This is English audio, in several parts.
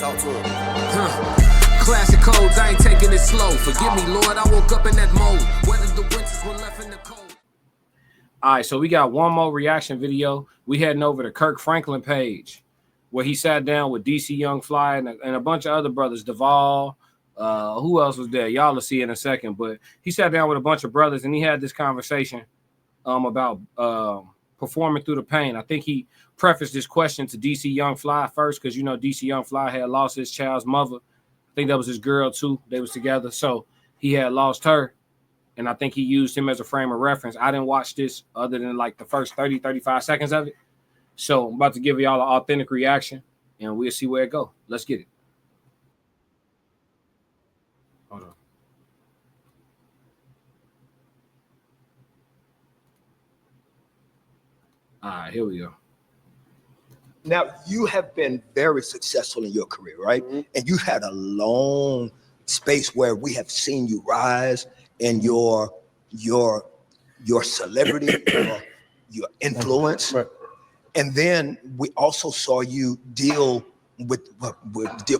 Talk to him. Classic codes, I ain't taking it slow. Forgive me, Lord, I woke up in that mode. Whether the winters were left in the cold. All right, so we got one more reaction video. We heading over to Kirk Franklin page, where he sat down with DC Young Fly and a bunch of other brothers, Duvall. Who else was there? Y'all will see in a second. But he sat down with a bunch of brothers and he had this conversation about performing through the pain. I think he prefaced this question to DC Young Fly first, because you know DC Young Fly had lost his child's mother. I think that was his girl too. They was together, so he had lost her. And I think he used him as a frame of reference. I didn't watch this other than like the first 30, 35 seconds of it. So I'm about to give y'all an authentic reaction, and we'll see where it goes. Let's get it. Hold on. All right, here we go. Now, you have been very successful in your career, right? Mm-hmm. And you've had a long space where we have seen you rise in your celebrity, your influence. Right. And then we also saw you deal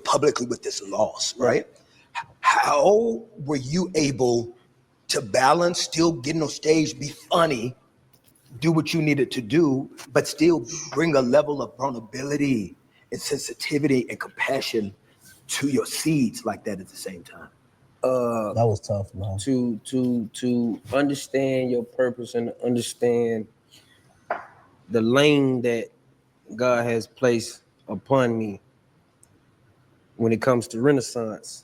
publicly with this loss, right? How were you able to balance, still getting on stage, be funny, do what you needed to do, but still bring a level of vulnerability and sensitivity and compassion to your seeds like that at the same time? That was tough, man. To understand your purpose and understand the lane that God has placed upon me when it comes to Renaissance,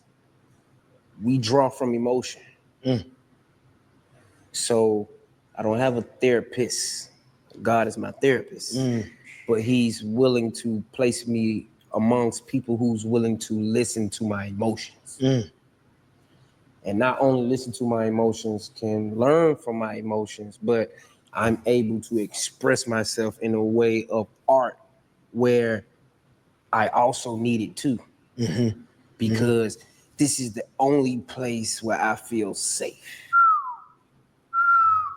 we draw from emotion. So I don't have a therapist. God is my therapist, but he's willing to place me amongst people who's willing to listen to my emotions. And not only listen to my emotions, can learn from my emotions, but I'm able to express myself in a way of art where I also need it too. Because this is the only place where I feel safe.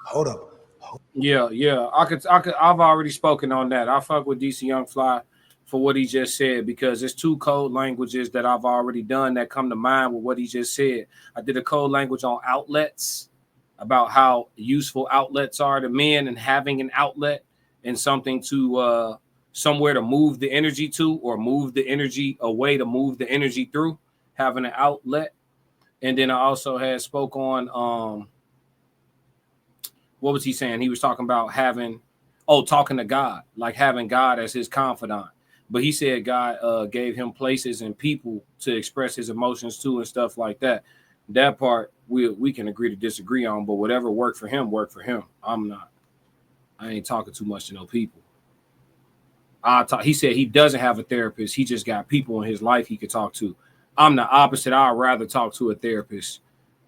Hold up. Yeah. I've already spoken on that. I fuck with DC Young Fly for what he just said, because it's two code languages that I've already done that come to mind with what he just said. I did a code language on outlets, about how useful outlets are to men and having an outlet and something to somewhere to move the energy to, or move the energy away to move the energy through, having an outlet. And then I also had spoke on what was he saying? He was talking about talking to God, like having God as his confidant. But he said God gave him places and people to express his emotions to and stuff like that. That part we can agree to disagree on, but whatever worked for him, worked for him. I ain't talking too much to no people. He said he doesn't have a therapist. He just got people in his life he could talk to. I'm the opposite. I'd rather talk to a therapist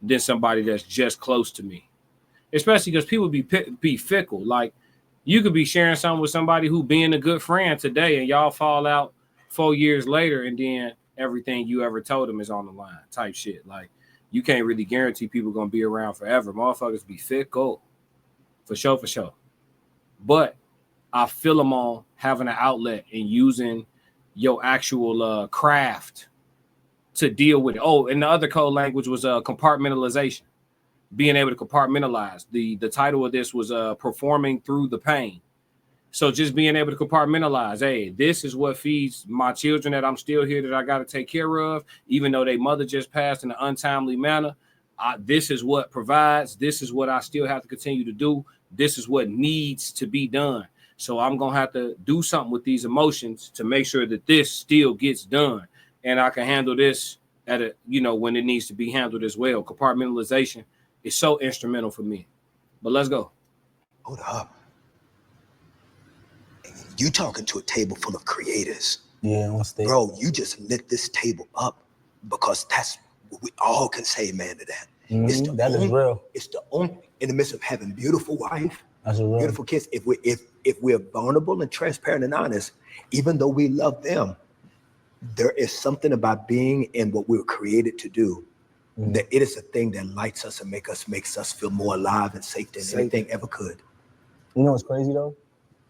than somebody that's just close to me. Especially because people be fickle. Like, you could be sharing something with somebody who being a good friend today, and y'all fall out 4 years later, and then everything you ever told them is on the line type shit. Like, you can't really guarantee people going to be around forever. Motherfuckers be fickle. For sure. But I feel them on having an outlet and using your actual craft to deal with it. Oh, and the other code language was compartmentalization. Being able to compartmentalize. The title of this was performing through the pain. So just being able to compartmentalize. Hey, this is what feeds my children that I'm still here, that I got to take care of, even though their mother just passed in an untimely manner. This is what provides. This is what I still have to continue to do. This is what needs to be done. So I'm going to have to do something with these emotions to make sure that this still gets done. And I can handle this when it needs to be handled as well. Compartmentalization is so instrumental for me. But let's go. Hold up. You talking to a table full of creators. Yeah, on stage. Bro, you just lit this table up, because that's what we all can say amen to that. That is real. It's the only, in the midst of having beautiful wife, that's real. Beautiful kids, if we're vulnerable and transparent and honest, even though we love them, there is something about being in what we were created to do. That it is a thing that lights us and makes us feel more alive and safe than anything ever could. You know what's crazy though?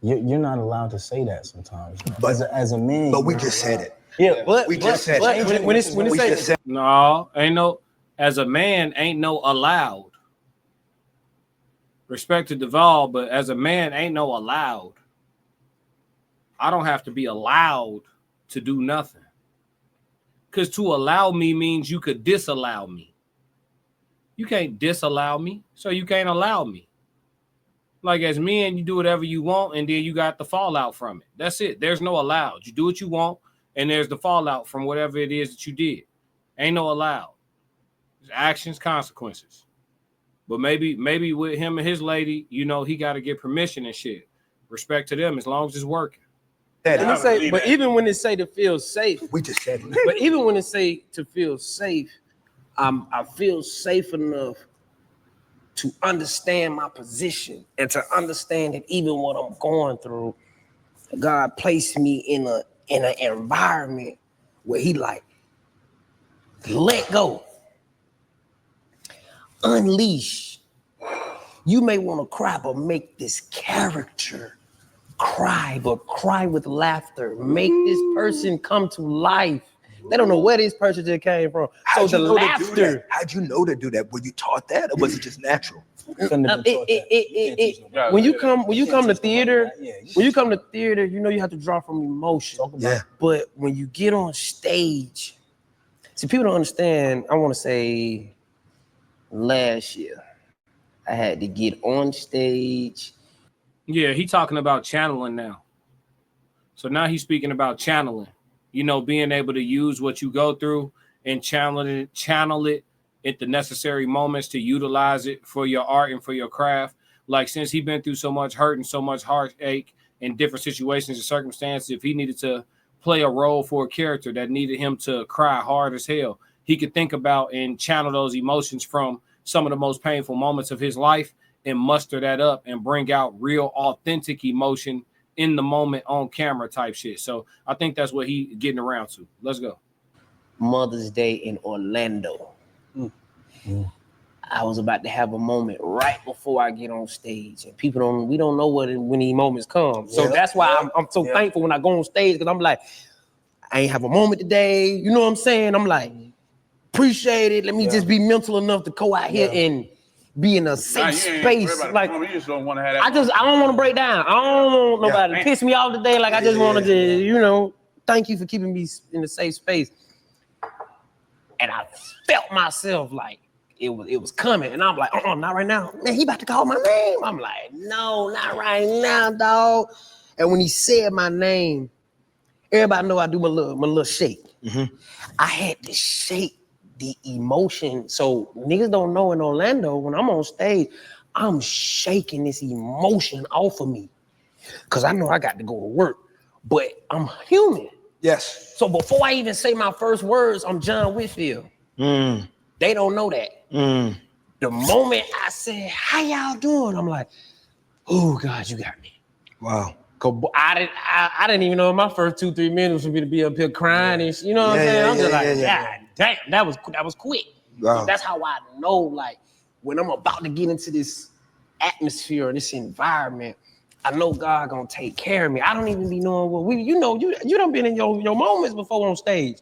You're not allowed to say that sometimes. You know? But as a man, but we just said it. Yeah, but We just said when it's we just said No, ain't no. As a man, ain't no allowed. Respect to Duval, but as a man, ain't no allowed. I don't have to be allowed to do nothing. Because to allow me means you could disallow me. You can't disallow me, so you can't allow me. Like as men, you do whatever you want, and then you got the fallout from it. That's it. There's no allowed. You do what you want, and there's the fallout from whatever it is that you did. Ain't no allowed. There's actions, consequences. But maybe with him and his lady, you know, he got to get permission and shit. Respect to them as long as it's working. But even when they say to feel safe, we just said it. but even when they say to feel safe, I feel safe enough to understand my position and to understand that even what I'm going through, God placed me in an environment where He like, let go, unleash. You may want to cry, but make this character cry, but cry with laughter. Make this person come to life. They don't know where this person just came from. So the laughter. How'd you know to do that? Were you taught that, or was it just natural? When you come to theater, you know you have to draw from emotion. Yeah. But when you get on stage, see, people don't understand. I want to say last year, I had to get on stage. Yeah, he talking about channeling now. So now he's speaking about channeling. You know, being able to use what you go through and channel it at the necessary moments to utilize it for your art and for your craft. Like since he's been through so much hurt and so much heartache in different situations and circumstances, if he needed to play a role for a character that needed him to cry hard as hell, he could think about and channel those emotions from some of the most painful moments of his life and muster that up and bring out real authentic emotion in the moment on camera type shit. So I think that's what he getting around to. Let's go. Mother's Day in Orlando. I was about to have a moment right before I get on stage, and we don't know when these moments come. So that's why I'm so thankful when I go on stage, because I'm like, I ain't have a moment today. You know what I'm saying? I'm like, appreciate it. Let me just be mental enough to go out here and be in a safe space. Like, I don't want to break down. I don't want nobody to piss me off today. Like, I just wanted to, you know, thank you for keeping me in a safe space. And I felt myself like it was coming, and I'm like, not right now. Man, he about to call my name. I'm like, no, not right now, dog. And when he said my name, everybody know I do my little shake. Mm-hmm. I had to shake the emotion. So niggas don't know in Orlando, when I'm on stage, I'm shaking this emotion off of me, because I know I got to go to work, but I'm human. Yes. So before I even say my first words, I'm John Whitfield. They don't know that. The moment I said, how y'all doing? I'm like, oh God, you got me. Wow. I didn't even know in my first 2-3 minutes for me to be up here crying and you know what I'm saying? I'm just like, God damn, that was quick. Wow. So that's how I know, like, when I'm about to get into this atmosphere, this environment, I know God gonna take care of me. I don't even be knowing what you done been in your moments before on stage.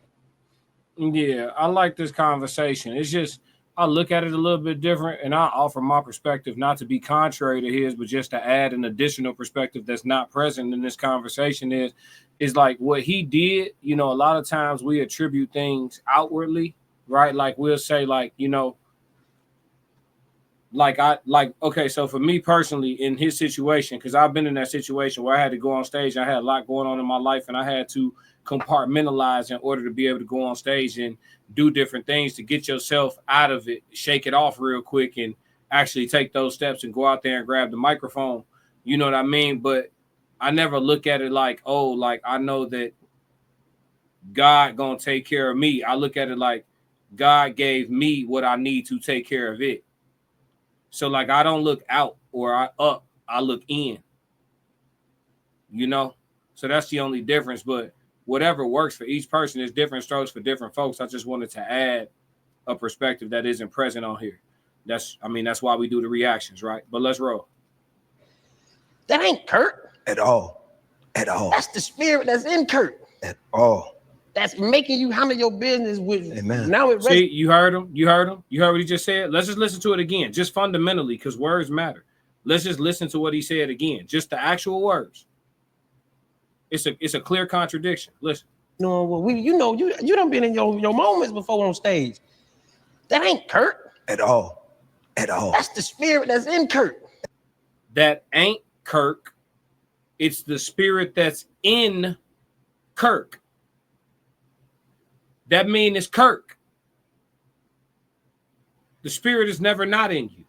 Yeah, I like this conversation. It's just, I look at it a little bit different, and I offer my perspective, not to be contrary to his, but just to add an additional perspective that's not present in this conversation is like what he did. You know, a lot of times we attribute things outwardly, right? Like we'll say, like, you know, okay, so for me personally, in his situation, because I've been in that situation where I had to go on stage, I had a lot going on in my life, and I had to compartmentalize in order to be able to go on stage and do different things to get yourself out of it, shake it off real quick, and actually take those steps and go out there and grab the microphone. You know what I mean? But I never look at it like, oh, like I know that God gonna take care of me. I look at it like God gave me what I need to take care of it. So like I don't look out or up, I look in. You know? So that's the only difference. But whatever works for each person is different strokes for different folks. I just wanted to add a perspective that isn't present on here. That's why we do the reactions, right? But let's roll. That ain't Kirk. At all. At all. That's the spirit that's in Kirk. At all. That's making you handle your business with. Amen. Now it See, you heard him. You heard him. You heard what he just said. Let's just listen to it again, just fundamentally, because words matter. Let's just listen to what he said again, just the actual words. It's a clear contradiction. Listen. No, well, you done been in your moments before on stage. That ain't Kirk. At all. At all. That's the spirit that's in Kirk. That ain't Kirk. It's the spirit that's in Kirk. That means it's Kirk. The spirit is never not in you.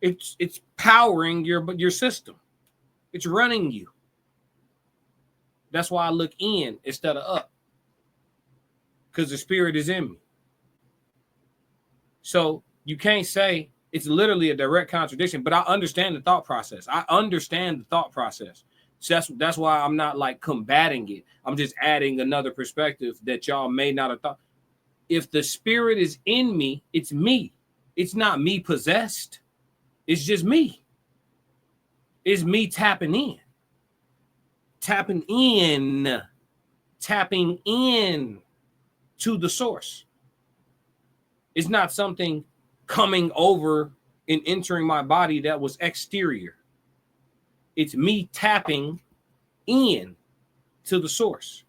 It's powering your system. It's running you. That's why I look in instead of up. Because the spirit is in me. So you can't say it's literally a direct contradiction, but I understand the thought process. I understand the thought process. So that's why I'm not like combating it. I'm just adding another perspective that y'all may not have thought. If the spirit is in me, it's me. It's not me possessed. It's just me. It's me tapping in. Tapping in to the source. It's not something coming over and entering my body that was exterior. It's me tapping in to the source.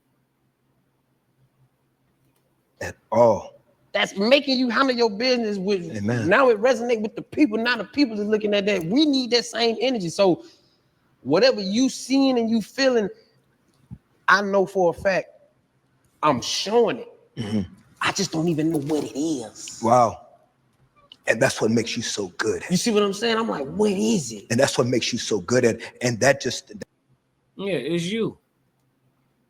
At all. That's making you handle your business with. Amen. Now it resonates with the people. Now the people is looking at that. We need that same energy. So whatever you seeing and you feeling, I know for a fact I'm showing it. Mm-hmm. I just don't even know what it is. Wow. And that's what makes you so good. You see what I'm saying? I'm like, what is it? And that's what makes you so good at. And that just. Yeah, it's you.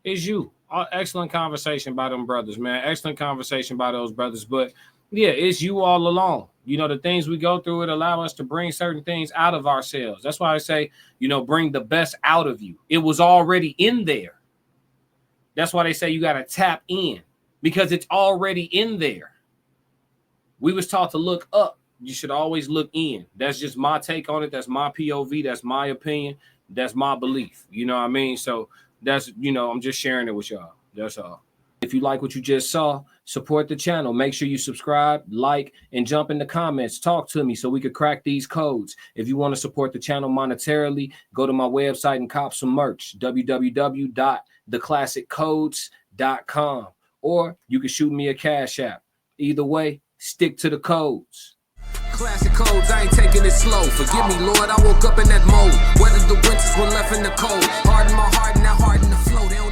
It's you. Excellent conversation by them brothers, man. Excellent conversation by those brothers. But yeah, it's you all along. You know, the things we go through, it allow us to bring certain things out of ourselves. That's why I say, you know, bring the best out of you. It was already in there. That's why they say you got to tap in, because it's already in there. We was taught to look up. You should always look in. That's just my take on it. That's my POV. That's my opinion. That's my belief. You know what I mean? So that's, you know, I'm just sharing it with y'all. That's all. If you like what you just saw, support the channel. Make sure you subscribe, like, and jump in the comments. Talk to me so we could crack these codes. If you want to support the channel monetarily, go to my website and cop some merch, www.theclassiccodes.com. Or you can shoot me a Cash App. Either way, stick to the codes. Classic codes, I ain't taking it slow. Forgive me, Lord, I woke up in that mode. Weathered the winters when left in the cold. Harden my heart and now harden the flow. They don't